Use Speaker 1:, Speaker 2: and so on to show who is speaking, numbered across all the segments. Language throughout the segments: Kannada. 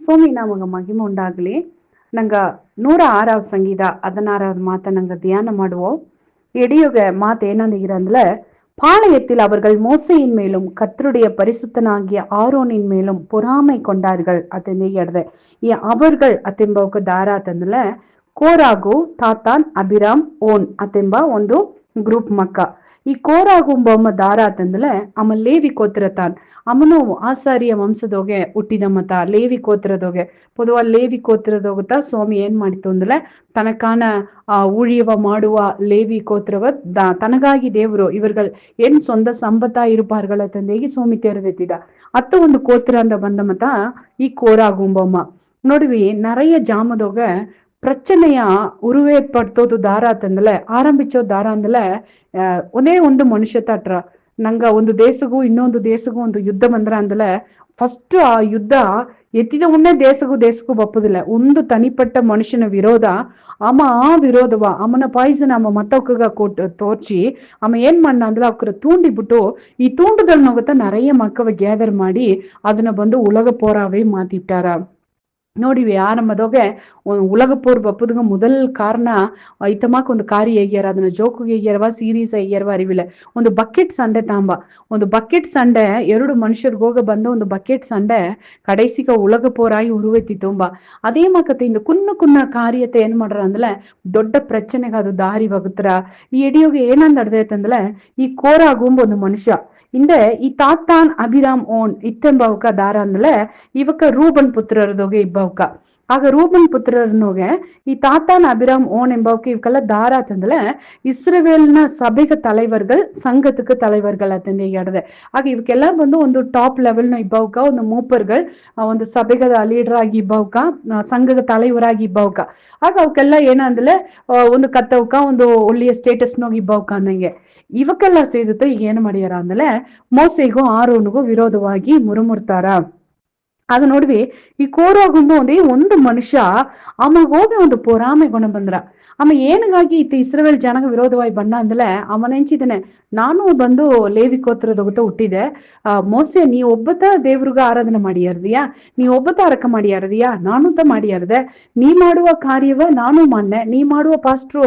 Speaker 1: ಸ್ವಾಮಿ ನಮಗ ಮಹಿಮೆ ಉಂಡಾಗ್ಲಿ. ನಂಗ 106வது ಸಂಗೀತ 16வது மாத்த நாங்க தியானம் ಮಾಡುவோம். இடியுக மாத்த என்னந்துகிறதுல, பாளையத்தில் அவர்கள் மோசையின் மேலும் கர்த்தருடைய பரிசுத்தனாகிய ஆரோனின் மேலும் பொறாமை கொண்டார்கள் ಅತಂದಿಗೆ அவர்கள் ಅತೆಂಬ ದಾರ ತಂದಲ ಕೋರಾಗು ತಾತಾನ್ ಅಬಿರಾಮ್ ಓನ್ ಅತೆಂಬ ಒಂದು ಗ್ರೂಪ್ ಮಕ್ಕ. ಈ ಕೋರಾಗುಂಬ ದಾರ ತಂದಲ ಅಮ ಲೇವಿ ಕೋತ್ರತಾನ್ ಅಮನು ಆಸಾರಿಯ ವಂಶದೋಗೆ ಹುಟ್ಟಿದ ಮತ ಲೇವಿ ಕೋತ್ರದೋಗೆ பொதுவா ಲೇವಿ ಕೋತ್ರದೋಗತ ಸ್ವಾಮಿ ಏನ್ ಮಾಡಿತು ಅಂದ್ರೆ தனக்கான ஊழியவ ಮಾಡುವ ಲೇವಿ கோத்திரவ தனಗಾಗಿ ದೇವರು ಇವர்கள் ಏನ್ சொந்த சம்பத்தா இருப்பார்கள் ತಂದೇಗಿ ಸ್ವಾಮಿ ತೆರೆದಿದ್ದ ಅತ್ತ ಒಂದು ಕೋತ್ರ ಅಂದ ಬಂದ ಮತ ಈ ಕೋರಾಗುಂಬಮ್ಮ ನೋಡ್ವಿ நிறைய ಜಾಮದೋಗ பிரச்சனைய உருவேற்படுத்தೋದು ದಾರ ತಂದಲ ಆರಂಭಿಸೋ ದಾರ ಅಂದಲ ಒಂದೇ ಒಂದು ಮನುಷ್ಯ ತಟ್ರ ನಂಗ ಒಂದು ದೇಶಗೂ ಇನ್ನೊಂದು ದೇಶಗೂ ಒಂದು ಯುದ್ಧ ಬಂದ್ರ ಅಂದಲ ಫಸ್ಟ್ ಆ ಯುದ್ಧ ಎತ್ತಿದ ಉನ್ನೇ ದೇಶಕ್ಕೂ ಬಪ್ಪುದಿಲ್ಲ. ಒಂದು ತನಿಪಟ್ಟ ಮನುಷ್ಯನ ವಿರೋಧ ಅಮ ಆ ವಿರೋಧವ ಅಮನ ಪಾಯ್ಸನ್ ಅಮ್ಮ ಮತ್ತೊಕ್ಕ ಕೊಟ್ಟು ತೋರ್ಚಿ ಅಮ್ಮ ಏನ್ ಮಾಡ್ನ ಅಂದ್ರೆ ಅವ್ರ ತೂಂಡಿ ಬಿಟ್ಟು ಈ ತೂಂಡುಗಳನ್ನ ಹೋಗುತ್ತಾ நிறைய ಮಕ್ಕವ ಗ್ಯಾದರ್ ಮಾಡಿ ಅದನ್ನ ಬಂದು ಉಲಗ போராவே மாத்திட்டார. ನೋಡಿವಿ ಆರಂಭದೋಗೆ ಉಲಗ ಪೋರ್ ಬಪ್ಪುದ್ಗ முதல் ಕಾರಣ ಐತಮಾಕ್ ಒಂದು ಕಾರಿ ಹೇಗ್ಯಾರ ಅದನ್ನ ಜೋಕು ಹೇಗ್ಯಾರವ ಸೀರೀಸ್ ಹೇಗ್ಯಾರವ ಅರಿವಿಲ್ಲ. ಒಂದು ಬಕೆಟ್ ಸಂಡೆ ತಾಂಬ ಒಂದು ಬಕೆಟ್ ಸಂಡೆ ಎರಡು ಮನುಷ್ಯರ್ಗ ಹೋಗ ಬಂದ ಒಂದು ಬಕೆಟ್ ಸಂಡೆ ಕಡೈಸಿಗ ಉಲಗ ಪೋರಾಗಿ ಉರುವೆತ್ತಿ ತುಂಬ ಅದೇ ಮಕತೆ ಇಂದ ಕುನ್ನ ಕಾರ್ಯತೆ ಏನ್ ಮಾಡ್ರ ಅಂದ್ಲೆ ದೊಡ್ಡ ಪ್ರಚನೆಗೆ ಅದು ದಾರಿ ವಗುತ್ತರ. ಈ ಎಡಿಯೋಗೆ ಏನಂದ್ ಅಡ್ದೈತಂದ್ಲೆ ಈ ಕೋರಾಗುಂಬ ಒಂದು ಮನುಷ್ಯ ಇಂದೆ ಈ ತಾತಾನ್ ಅಭಿರಾಮ್ ಓನ್ ಇತ್ತೆಂಬವಕ ದಾರ ಅಂದ್ಲೆ ಇವಕ್ಕ ರೂಬನ್ ಪುತ್ರರದೋಗೆ ಇಬ್ಬವಕ. ಆಗ ರೂಬನ್ ಪುತ್ರರನೋಗೆ ಈ தாத்தான் அபிராம் ஓன் என்பவக்கு இவக்கெல்லாம் தாரா தந்தல இஸ்ரவேல்ன சபைக தலைவர்கள் சங்கத்துக்கு தலைவர்கள் அத்தந்தை இடது. ಆಗ ಇವಕ್ಕೆಲ್ಲ ಬಂದು ಒಂದು ಟಾಪ್ ಲೆವೆಲ್ನ ಇಬ್ಬವಕ ಒಂದು ಮೂಪರ್ಗಳು ಒಂದು ಸಭೆಗದ ಲೀಡರ್ ಆಗಿ ಇಬ್ಬವಕ ಸಂಘದ தலைவರಾಗಿ ಇಬ್ಬವಕ. ಆಗ ಅವಕ್ಕೆಲ್ಲ ಏನಂದ್ರೆ ಒಂದು ಕತ್ತವಕ ಒಂದು ಒಳ್ಳೆಯ ಸ್ಟೇಟಸ್ ನೋಗಿ ಇಬ್ಬವಕ ಅಂದಂಗೆ ಇವಕ್ಕೆಲ್ಲ ಸೇರುತ್ತೆ. ಈಗ ಏನ್ ಮಾಡ್ಯಾರ ಅಂದಲೆ ಮೋಸೆಗೂ ಆರೋನಿಗೂ ವಿರೋಧವಾಗಿ ಮುರುಮುರ್ತಾರ. ಆಗ ನೋಡ್ವಿ ಈ ಕೋರಾಗುಂಬ ಒಂದೇ ಒಂದು ಮನುಷ್ಯ ಅಮ್ಮ ಹೋಗಿ ಒಂದು ಪೊರಾಮೆ ಗುಣ ಬಂದ್ರ ಅಮ್ಮ ಏನಗಾಗಿ ಇತ್ತು ಇಸ್ರೇಲ್ ಜನಗ ವಿರೋಧವಾಗಿ ಬಣ್ಣ ಅಂದಲೆ ಅಮ್ಮ ನೆಂಚಿದ್ದೇನೆ ನಾನು ಬಂದು ಲೇವಿ ಕೋತ್ರದೊಗತ ಹುಟ್ಟಿದೆ. ಮೋಸೆ ನೀ ಒಬ್ಬತ ದೇವ್ರಿಗ ಆರಾಧನೆ ಮಾಡಿಯಾರ್ದಿಯಾ, ನೀ ಒಬ್ಬತ ಅರಕ ಮಾಡಿಯಾರ್ದಿಯಾ, ನಾನುತ ಮಾಡಿಯಾರ್ದೆ, ನೀ ಮಾಡುವ ಕಾರ್ಯವ ನಾನು ಮಾನ್ನೆ, ನೀ ಮಾಡುವ ಪಾಸ್ಟ್ರು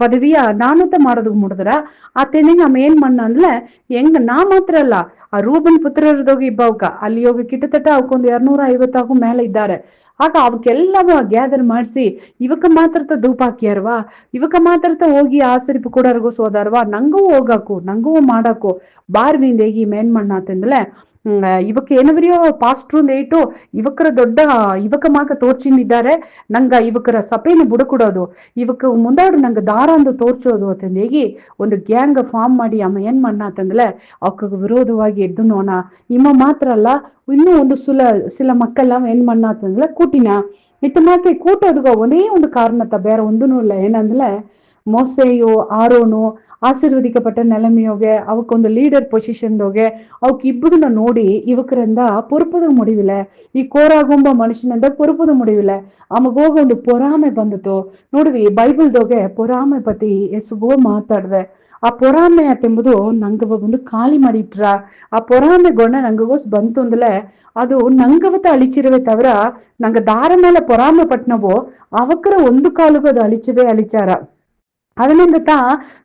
Speaker 1: ಪದವಿಯ ನಾನುತ ಮಾಡೋದು ಮುಡಿದ್ರ ಆ ತೆನಿಂಗ ಅಮ್ಮ ಏನ್ ಮಣ್ಣ ಅಂದ್ಲೆ ಹೆಂಗ ನಾ ಮಾತ್ರ ಅಲ್ಲ ಆ ರೂಬನ್ ಪುತ್ರರದೋಗಿ ಇಬ್ಬವಕ ಅಲ್ಲಿ ಹೋಗಿ ಕಿಟ್ಟತಟ್ಟ ಅವಕ್ಕೊಂದು 250 ಮೇಲೆ ಇದ್ದಾರೆ. ಆಗ ಅವಕ್ಕೆಲ್ಲವ ಗ್ಯಾದರ್ ಮಾಡಿಸಿ ಇವಕ್ಕ ಮಾತ್ರ ಧೂಪ ಹಾಕ್ಯಾರವಾ, ಇವಕ್ಕ ಮಾತ್ರ ಹೋಗಿ ಆಸರಿಪು ಕೂಡರ್ಗೋ ಸೋದಾರವಾ, ನಂಗೂ ಹೋಗಾಕು ನಂಗೂ ಮಾಡಾಕು ಬಾರ್ವಿಂದ ಹೇಗಿ ಮೇನ್ ಮಣ್ಣ ಆತಂದ್ಲೆ ಇವಕ್ಕ ಏನವರಿಯೋ ಪಾಸ್ಟ್ರು ಏಟು ಇವಕ್ಕರ ದೊಡ್ಡ ಇವಕ್ಕ ಮಾಕ ತೋರ್ಚಿನಿದ್ದಾರೆ ನಂಗ ಇವಕ್ಕರ ಸಪೇನ ಬುಡಕೊಡೋದು ಇವಕ್ಕ ಮುಂದಾಡು ನಂಗ ದಾರ ಅಂದು ತೋರ್ಸೋದು ಅಂತಂದ ಹೇಗಿ ಒಂದು ಗ್ಯಾಂಗ್ ಫಾರ್ಮ್ ಮಾಡಿ ಅಮ್ಮ ಏನ್ ಮಣ್ಣ ಅಂತಂದ್ಲೆ ಅವಕ್ಕ ವಿರೋಧವಾಗಿ ಎದ್ದು ನೋಣ. ಇಮ್ಮ ಮಾತ್ರ ಅಲ್ಲ ಇನ್ನೂ ಒಂದು ಸಿಲ ಮಕ್ಕಳ ಏನ್ ಮಣ್ಣ ಅಂತಂದ್ಲೆ ಕೂಟಿನ ಇಟ್ಟು ಮಾಕೆ ಕೂಟೋದ್ಗ ಒಂದೇ ಒಂದು ಕಾರಣತ್ತ ಬೇರೆ ಒಂದೂ ಇಲ್ಲ. ಏನಂದ್ಲೆ ಮೋಸೆಯು ಆರೋನು ಆಶೀರ್ವದಿக்கப்பட்ட நிலைமையோக அவக்கு ಒಂದು ಲೀಡರ್ ಪೊಸಿಷನ್ದೋಗೆ ಅವಕ್ ಇಬ್ಬದನ್ನ ನೋಡಿ ಇವಕರಿಂದ ಪೊರುಪದ ಮುಡಿವಿಲ್ಲ. ಈ ಕೋರಾಗುಂಬ ಮನುಷ್ಯನಿಂದ ಪೊರುಪದ ಮುಡಿವಿಲ್ಲ. ಅಮಗೋಗ ಒಂದು ಪೊರಾಮೆ ಬಂದಿತು. ನೋಡ್ವಿ ಬೈಬಲ್ದೋಗೆ ಪೊರಾಮೆ ಪತಿ ಎಸುಗೋ ಮಾತಾಡ್ದೆ. ಆ ಪೊರಾಮೆ ಅತೆಂಬುದು ನಂಗವ ಒಂದು ಖಾಲಿ ಮಾಡಿಟ್ರ ಆ ಪೊರಾಮೆ ಗೊಣ ನಂಗಗೋಸ್ ಬಂತು ಅಂದ್ಲೆ ಅದು ನಂಗವತ್ತ ಅಳಿಚಿರುವೆ ತವರ ನಂಗ ದಾರ ಮೇಲೆ ಪೊರಾಮೆ ಪಟ್ನವೋ ಅವಕ್ಕರ ಒಂದು ಕಾಲುಗೂ ಅದು ಅಳಿಚಾರ. ಅದನ್ನಿಂದ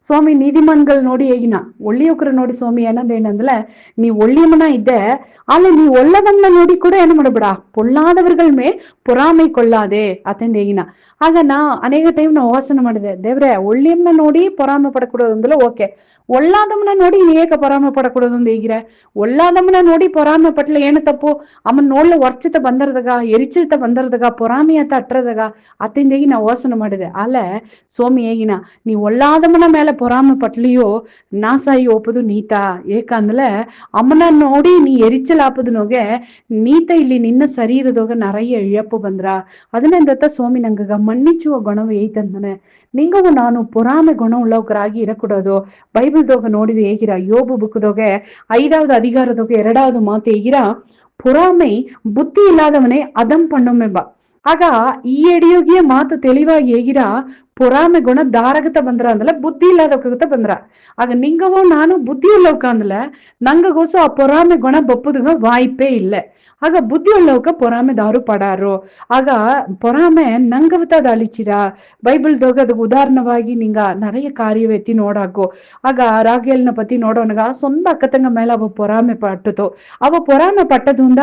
Speaker 1: ಸ್ವಾಮಿ ನೀತಿಮಾನ್ಗಳು ನೋಡಿ ಹೇಗಿನ ಒಳ್ಳೆಯೊಕ್ಕರ ನೋಡಿ ಸ್ವಾಮಿ ಏನಂದ್ರೆ நீ ஒள்ளியமனா இத ஆனா நீ ஒள்ளதம்ல நோடி கூட என்ன ಮಾಡಬೇಡ பொல்லாதவர்கள் மேல் பொறாமை கொள்ளாதே ಅತಂದ ಹೇಗಿನ. ಆಗ ನಾ ಅನೇಕ ಟೈಮ್ ನಾ ವಾಸನೆ ಮಾಡಿದೆ, ದೇವ್ರೆ ಒಳ್ಳಿಯಮ್ನ ನೋಡಿ பொறாமை ಪಡಕೂಡೋದು ಅಂದ್ರೆ ಓಕೆ, ಒಳ್ಳಾದಮ್ಮನ ನೋಡಿ ಏಕ ಪರಾಮೆ ಪಡಕೂಡೋದು ಒಂದು ಹೇಗಿರ. ಒಳ್ಳಾದಮ್ಮನ ನೋಡಿ ಪೊರಾಮೆ ಪಟ್ಲ ಏನು ತಪ್ಪು, ಅಮ್ಮನ್ ನೋಡ್ಲ ವರ್ಚಿತ ಬಂದರ್ದಾಗ ಎರಿಚಿತ ಬಂದರ್ದಾಗ ಪೊರಾಮಿಯತ ಅಟ್ರದಾಗ ಅತಿಂದ ಹೇಗಿ ನಾ ವಾಸನೆ ಮಾಡಿದೆ. ಅಲ್ಲ ಸ್ವಾಮಿ ಹೇಗಿನ ನೀ ಒಳ್ಳಾದಮ್ಮನ ಮೇಲೆ ಪೊರಾಮೆ ಪಟ್ಲಿಯೋ ನಾಸಾಯಿ ಒಪ್ಪದು ನೀತ ಏಕಂದ್ಲೆ ಅಮ್ಮನ ನೋಡಿ ನೀ ಎರಿಚಲಾಪದು ನೋಗೆ ನೀತ ಇಲ್ಲಿ ನಿನ್ನ ಶರೀರದೋಗ நிறைய ಇழப்பு ಬಂದ್ರ ಅದನ್ನೆಂದತ್ತ ಸ್ವಾಮಿ ನಂಗಗ ಮಣ್ಣಿಚ್ಚುವ ಗುಣವು ಏತಂದನೆ ನಿಂಗವು ನಾನು ಪೊರಾಮೆ ಗುಣ ಉಳ್ಳವರಾಗಿ ಇರಕೂಡೋದು. ಬೈಬಲ್ದೋಗ ನೋಡಿವಿ ಹೇಗಿರ யோபு புக்குதோge 5வது அதிகாரதோge 2வது மாத்து ಹೇಗಿರ பொறாமை புத்தி இல்லாதவனை அதம் பண்ணும் ಎಂಬ. ಆಗ ಈ ಎಡಿಯೋಗಿಯ ಮಾತು ತೆಳಿವಾಗಿ ಹೇಗಿರ பொறாமை குணம் தாரகத்தை ಬಂದ್ರ ಅಂದಲ್ಲ ಬುದ್ಧಿ ಇಲ್ಲದವಕಗತ ಬಂದ್ರ ಆಗ ನಿಂಗವೋ ನಾನು ಬುದ್ಧಿ உள்ளவக்க ಅಂದல ನಂಗಗೋಸು ಆ பொறாமை குணம் ಬಪ್ಪುದುಗ வாய்ப்பே ಇಲ್ಲ ಆಗ ಬುದ್ಧಿ உள்ளவக்க பொறாமை ದಾರು ಪಡಾರು ಆಗ பொறாமை ನಂಗವತದ ಅಳಿಚಿರ ಬೈಬಲ್ದಾಗ ಅದಕ್ಕೆ ಉದಾಹರಣವಾಗಿ ನಿಂಗ நிறைய காரியம் எத்தி நோடாக்கோ ஆக ராகேல்ன பத்தி நோடோனಗ சொந்த அக்கத்தங்க மேல அவ பொறாமை பட்டுதோ அவ பொறாமை ಪಟ್ಟದುಂದ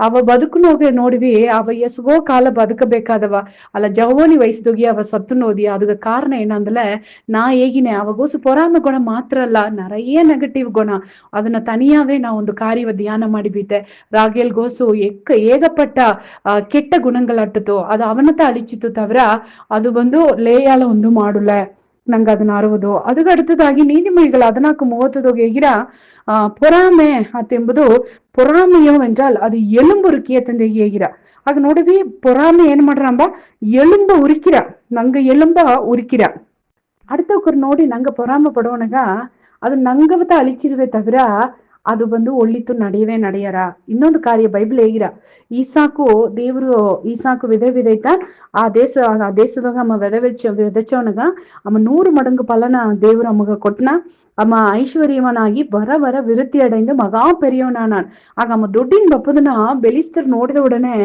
Speaker 1: ಅವ ಬದುಕುನೋಗೆ ನೋಡಿವಿ ಅವ ಎಸ್ಗೋ ಕಾಲ ಬದುಕಬೇಕಾದವ ಅಲ್ಲ ಜವೋನಿ ವಯಸ್ಸಿದೋಗಿ ಅವ ಸತ್ತು ನೋದಿ ಅದಕ್ಕೆ ಕಾರಣ ಏನಂದ್ರೆ ನಾ ಹೇಗಿನೇ ಅವಗೋಸು பொறாமை குணம் ಮಾತ್ರ ಅಲ್ಲ நிறைய ನೆಗೆಟಿವ್ ಗುಣ ಅದನ್ನ ತನಿಯಾவே நான் ಒಂದು ಕಾರ್ಯವ ಧ್ಯಾನ ಮಾಡಿಬಿಟ್ಟೆ ರಾಗೇಲ್ ಗೋಸು ஏகப்பட்ட கெட்ட குணங்கள் அட்டுத்தோ அது அவனத்தை அழிச்சித்து தவிர அது வந்து லேயால ಒಂದು ಮಾಡುಲ್ಲ ನಂಗೆ ಅದನ್ನ ಅರುವುದು ಅದಕ್ಕೆ அடுத்தದಾಗಿ நீதிமொழிகள் 14:30 எகிற பொறாமை அத்தெಂಬುದು பொறாமையோ என்றால் அது எலும்புருக்கிய ತಂದೆಗೆ ಹೇಗಿರ ಆಗ ನೋಡಿವಿ பொறாமை ಏನ್ ಮಾಡ್ರಂಬ ಎಲುಂಬ ಉರಿಕಿರ ನಂಗ ಎಲುಂಬ ಉರಿಕಿರ அடுத்தவக்கர் ನೋಡಿ ನಂಗ பொறாமை ಪಡುವನಗ ಅದು ನಂಗವತ ಅಳಿಚಿರುವೆ ತವಿರ ಅದು ಬಂದು ಒಳ್ಳಿತು ನಡೆಯವೇ ನಡೆಯರ ಇನ್ನೊಂದು ಕಾರ್ಯ ಬೈಬಲ್ ಹೇಗಿರ ಈಸಾಕು ದೇವರು ಈಸಾಕು ವಿதைத்த ಆ ದೇಶದಾಗ ಅಮ್ಮ விதைச்சவனಗ ಅಮ್ಮ 100 மடங்கு பலன ದೇವರು ಅಮ್ಮಗ ಕೊಟ್ನ ಅಮ್ಮ ಐಶ್ವರ್ಯವನಾಗಿ வர விருத்தி அடைந்து மகா பெரியவனானான் ஆக அம்ம துட்டின் பப்புதுனா பெலிஸ்தர் ನೋಡಿದ உடனே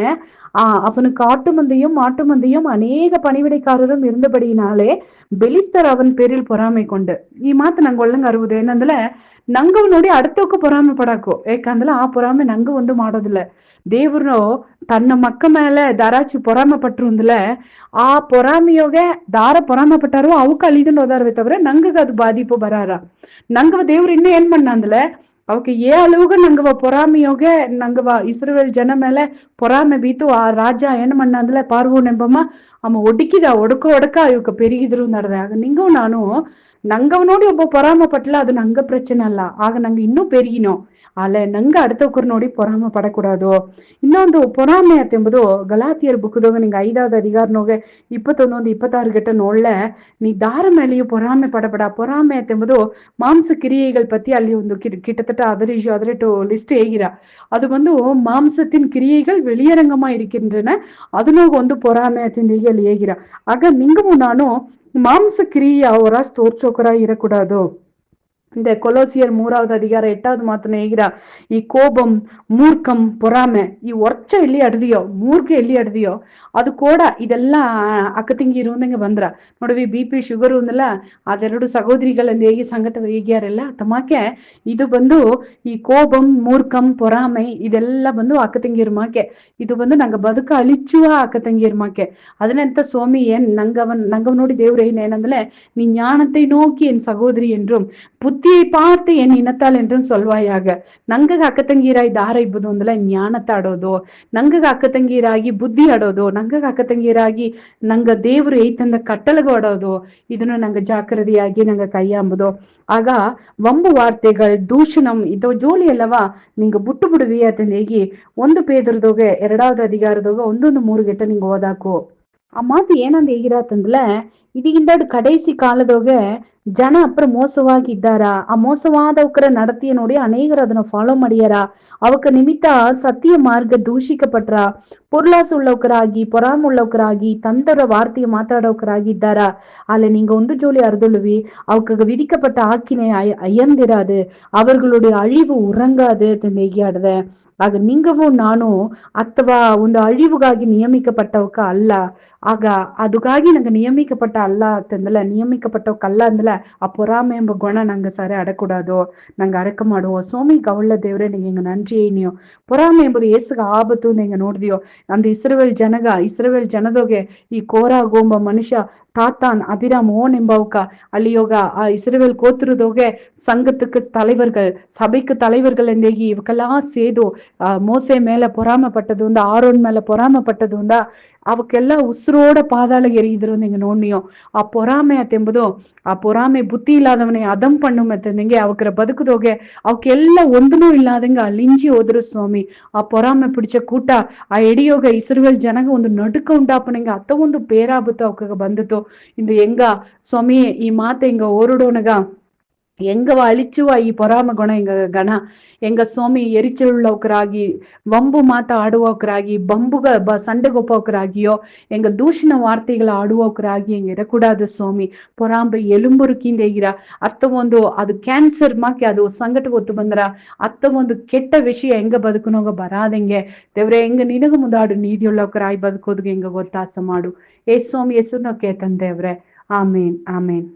Speaker 1: அவனுக்கு ஆட்டு மந்தையும் மாட்டு மந்தையும் அநேக பணிவிடைக்காரரும் இருந்தபடியினாலே பெலிஸ்தர் அவன் பேரில் பொறாமை கொண்டு ಈ ಮಾತು ನಂಗೆ ಒಳ್ಳಂಗ ಅರುವುದು ಏನಂದ್ರೆ ನಂಗವ್ ನೋಡಿ அடுத்தವಕ್ಕೆ பொறாமை ಪಡಾಕು ಯಾಕಂದ್ರೆ ಆ பொறாமை ನಂಗ ಒಂದು ಮಾಡೋದಿಲ್ಲ ದೇವ್ರು ತನ್ನ ಮಕ್ಕ ಮೇಲೆ ದಾರಾಚಿ பொறாமை ಪಟ್ರು ಅಂದ್ಲೆ ಆ பொறாமையோಗೆ ದಾರ பொறாமை ಪಟ್ಟಾರು ಅವಕ್ಕೆ ಅಳಿದನ್ ಹೋದಾರವೆ ತವ್ರೆ ನಂಗಗ ಅದು ಬಾಧಿಪು ಬರಾರ ನಂಗವ ದೇವ್ರು ಇನ್ನೂ ಏನ್ பண்ண ಅಂದ್ಲೆ ಅವಕ್ಕೆ அளவுக்கு ನಂಗವ பொறாமையோಗೆ ನಂಗವ ಇಸ್ರೇಲ್ ಜನ ಮೇಲೆ பொறாமை ಬೀತು ಆ ರಾಜ ಏನ್ ಮಣ್ಣ ಅಂದ್ಲೆ பார்வோன் ಎಂಬಮ್ಮ ಅಮ್ಮ ಒಡಕಿದ ಒಡಕ ಇವಕ್ಕೆ பெருகிದ್ರು ನಡೆದ ಆಗ ನಿಂಗವ್ ನಾನು ನಂಗವ್ ನೋಡಿ ಒಬ್ಬ பொறாமை பட்டல அது நங்க பிரச்சனை அல்ல ஆக நாங்க இன்னும் பெருகினோம் ಆಲೆ ನಂಗ அடுத்தವಕ್ಕರು ನೋಡಿ பொறாமை ಪಡಕೂಡದು ಇನ್ನೊಂದು பொறாமை ಎಂಬುದು ಗಲಾತಿಯರ್ ಬುಕ್ದಾಗ ನಿಂಗೆ 5வது அதிகாரನೋಗೆ 21-26 ನೋಡ್ಲೆ ನೀ ದಾರ ಮೇಲೆಯೂ பொறாமை படಬೇಡ பொறாமை ಎಂಬುದು ಮಾಂಸ கிரியைகள் பத்தி ಅಲ್ಲಿ ಒಂದು கிட்டத்தட்ட அதிரட்டு லிஸ்ட் ಹೇಗಿರ ಅದು ಬಂದು மாம்சத்தின் கிரியைகள் வெளியரங்கமா இருக்கின்றன ಅದನ್ನೋಗ ಒಂದು பொறாமை ತಿಂದಿಗೆ ಅಲ್ಲಿ ಹೇಗಿರ ಆಗ ನಿಂಗಮು ನಾನು மாம்ச கிரியை அவரா தோற்சோக்கரா இறக்கூடாதோ இந்த கொலோசியர் 3வது அதிகாரம் 8வது மாத்தனை ಹೇಗಿರ ಈ ಕೋಪಂ ಮೂರ್ಖಂ பொறாமை ಈ ಒರ್ಚ ಎಲ್ಲಿ ಅಡ್ದಿಯೋ ಮೂರ್ಖ ಎಲ್ಲಿ ಅಡ್ದಿಯೋ ಅದು ಕೂಡ ಇದೆಲ್ಲ ಅಕ್ಕ ತಂಗಿ ಇರುವಂದಂಗೆ ಬಂದ್ರ ನೋಡವಿ BP ಶುಗರ್ ಅಂದಲ್ಲ ಅದೆರಡು ಸಹೋದರಿಗಳಿಂದ ಹೇಗೆ ಸಂಕಟ ಹೇಗ್ಯಾರಲ್ಲ ತಮಾಕೆ ಇದು ಬಂದು ಈ ಕೋಪಂ ಮೂರ್ಖಂ பொறாமை ಇದೆಲ್ಲ ಬಂದು ಅಕ್ಕ ತಂಗಿಯರ ಮಾಕೆ ಇದು ಬಂದು ನಂಗೆ ಬದುಕ ಅಳಿಚುವ ಅಕ್ಕ ತಂಗಿಯರ ಮಾಕೆ ಅದನ್ನೆಂತ சுவாமி ஏன் நங்கவ ನೋಡಿ ದೇವ್ರ ಏನಂದ್ರೆ நீ ஞானத்தை நோக்கி என் சகோதரி என்றும் புத்தியை பார்த்து என் இனத்தால் என்றும் சொல்வாயாக ನಂಗಗ ಅಕ್ಕ ತಂಗೀರಾಗಿ ದಾರ ಇಬ್ಬದು ಅಂದಲ್ಲ ಜ್ಞಾನತ ಆಡೋದು ನಂಗಗ ಅಕ್ಕ ತಂಗೀರಾಗಿ ಬುದ್ಧಿ ಆಡೋದು ನಂಗಗ ಅಕ್ಕ ತಂಗೀರಾಗಿ ನಂಗ ದೇವ್ರು ಐತಂದ ಕಟ್ಟಲಗ ಆಡೋದು ಇದನ್ನು ನಂಗ ಜಾಗ್ರತೆಯಾಗಿ ನಂಗ ಕೈಯ ಅಂಬುದು ಆಗ ವಂಬು ವಾರ್ತೆಗಳು ದೂಷಣಂ ಇದು ಜೋಳಿ ಅಲ್ಲವಾ ನಿಂಗ ಬುಟ್ಟು ಬಿಡುವಿ ಅಂತಂದ ಹೇಗಿ 1 ಪೇದರದೋಗೆ 2வது அதிகாರದೋಗ 1-3 ನಿಂಗ ಓದಾಕು ಆ ಮಾತು ಏನಂದ ಹೇಗಿರತ್ತಂದ್ಲ ಇದಕ್ಕಿಂತ ಕಡೆಸಿ ಕಾಲದೋಗೆ ಜನ ಅப்புறம் ಮೋಸವಾಗಿ ಇದ್ದಾರ ಆ ಮೋಸವಾದವಕರ ನಡತೆಯ ನೋಡಿ ಅನೇಕರು ಅದನ್ನ ಫಾಲೋ ಮಾಡಿಯಾರ ಅವಕ್ಕ ನಿಮಿತ್ತ ಸತ್ಯ ಮಾರ್ಗ ದೂಷಿக்கப்பಟ್ರ பொருளாசு உள்ளவக்கராகி பொறாம உள்ளவக்கராகி தந்திர வார்த்தையை மாத்தாடவக்கராகிದ್ದಾರ அல்ல நீங்க ಒಂದು ஜோலி அறுதொழுவி அவக்கு விதிக்கப்பட்ட ஆக்கினை அயர்ந்திராது அவர்களுடைய அழிவு உறங்காது நெய்யாடுத ಆಗ ನಿಂಗವೂ ನಾನು ಅಥವಾ ಒಂದು ಅழிವುಗಾಗಿ ನಿಯಮಿಕಪಟ್ಟವಕ್ಕ ಅಲ್ಲ ಆಗ ಅದಕ್ಕಾಗಿ ನಂಗೆ ನಿಯಮಿಕಪಟ್ಟ ಅಲ್ಲ ಅಂತಂದಲ್ಲ ನಿಯಮಿಕಪಟ್ಟವಕ್ಕಲ್ಲ ಅಂದಲ್ಲ ಆ பொறாமை ಎಂಬ ಗುಣ ನಂಗೆ ಸರಿ ಅಡಕೂಡದು ನಂಗೆ ಅರಕ ಮಾಡುವ ಸೋಮಿ ಗವಳ್ಳ ದೇವ್ರೆ நீங்க எங்க நன்றி நீயோ பொறாமை ಎಂಬುದು ಏಸುಗ ಆಬತ್ತು நீங்க ನೋಡಿದ್ಯೋ அந்த ಇಸ್ರೇಲ್ ಜನದೋಗೆ ಈ ಕೋರಾ ಗೋಂಬ ಮನುಷ್ಯ தாத்தான் அபிராம் ஓன் என்பவக்கா அள்ளியோக இஸ்ரேல் கோத்துருதோக சங்கத்துக்கு தலைவர்கள் சபைக்கு தலைவர்கள் ಎಂದೇಗಿ ಇವಕ್ಕೆಲ್ಲಾ ಸೇದು ಮೋಸೆ ಮೇಲೆ பொறாமப்பட்டது உண்டா ஆரோன் மேல பொறாமப்பட்டது உண்டா ಅವಕ್ಕೆಲ್ಲ ಉಸಿರೋಡ ಪಾದಾಳಿಗೆ ಎರಿಯಿದ್ರು நீங்க ನೋಡ್ನಿಯೋ ಆ பொறாமை ಎಂಬುದು ಆ பொறாமை புத்தி இல்லாதவனை அதம் பண்ணும் ಅಂತಂದಂಗೆ ಅವಕ್ರ ಬದುಕದೋಗೆ ಅವಕ್ಕೆಲ್ಲ ಒಂದನೂ ಇಲ್ಲಾದಂಗೆ ಅಲ್ಲಿಂಜಿ ಹೋದ್ರು ಸ್ವಾಮಿ ಆ பொறாமை பிடிச்ச ಕೂಟ ಆ ಎಡಿಯೋಗ ಇಸ್ರೇಲ್ ಜನಗ ಒಂದು ನಡುಕ ಉಂಟಾಪನಂಗೆ ಅತ್ತ ಒಂದು ಪೇರಾಬುತ್ತ ಅವಕಾಗ ಬಂದಿತ್ತು ಇಂದು ಹೆಂಗ ಸ್ವಾಮಿ ಈ ಮಾತೆ ಹಿಂಗ ಓರಡೋನಗ எங்க அழிச்சுவா ಈ பொறாம குணம் ಗಣ எங்க சுவாமி எரிச்சலுள்ளவராಗಿ வம்பு மாத்த ஆடுவோக்கராகி சண்டைಗೊಪ್ಪೋಕರಾಗಿಯೋ எங்க தூஷண வார்த்தைகளை ஆடுவோக்கರಾಗಿ எங்க ಇರಕೂಡದು ಸ್ವಾಮಿ பொறாம்பை ಎಲುಂಬುರುಕಿಂದೇಗಿರ ಅತ್ತ ಒಂದು ಅದು ಕ್ಯಾನ್ಸರ್ ಮಾಕಿ ಅದು ಸಂಗಟ ಗೊತ್ತು ಬಂದ್ರ ಅತ್ತ ಒಂದು ಕೆಟ್ಟ ವಿಷಯ ಹೆಂಗ ಬದುಕುನೋಗ ಬರಾದಂಗೆ ದೇವ್ರೆ ಹೆಂಗ ನಿನಗ ಮುಂದಾಡು ನೀತಿಯುಳ್ಳವರಾಗಿ ಬದುಕೋದ್ಗೆ ಹೆಂಗ ಗೊತ್ತಾಸ ಮಾಡು ಏ ಸ್ವಾಮಿ ಹೆಸರು ಕೇತನ್ ದೇವ್ರೆ ಆಮೇನ್ ಆಮೇನ್.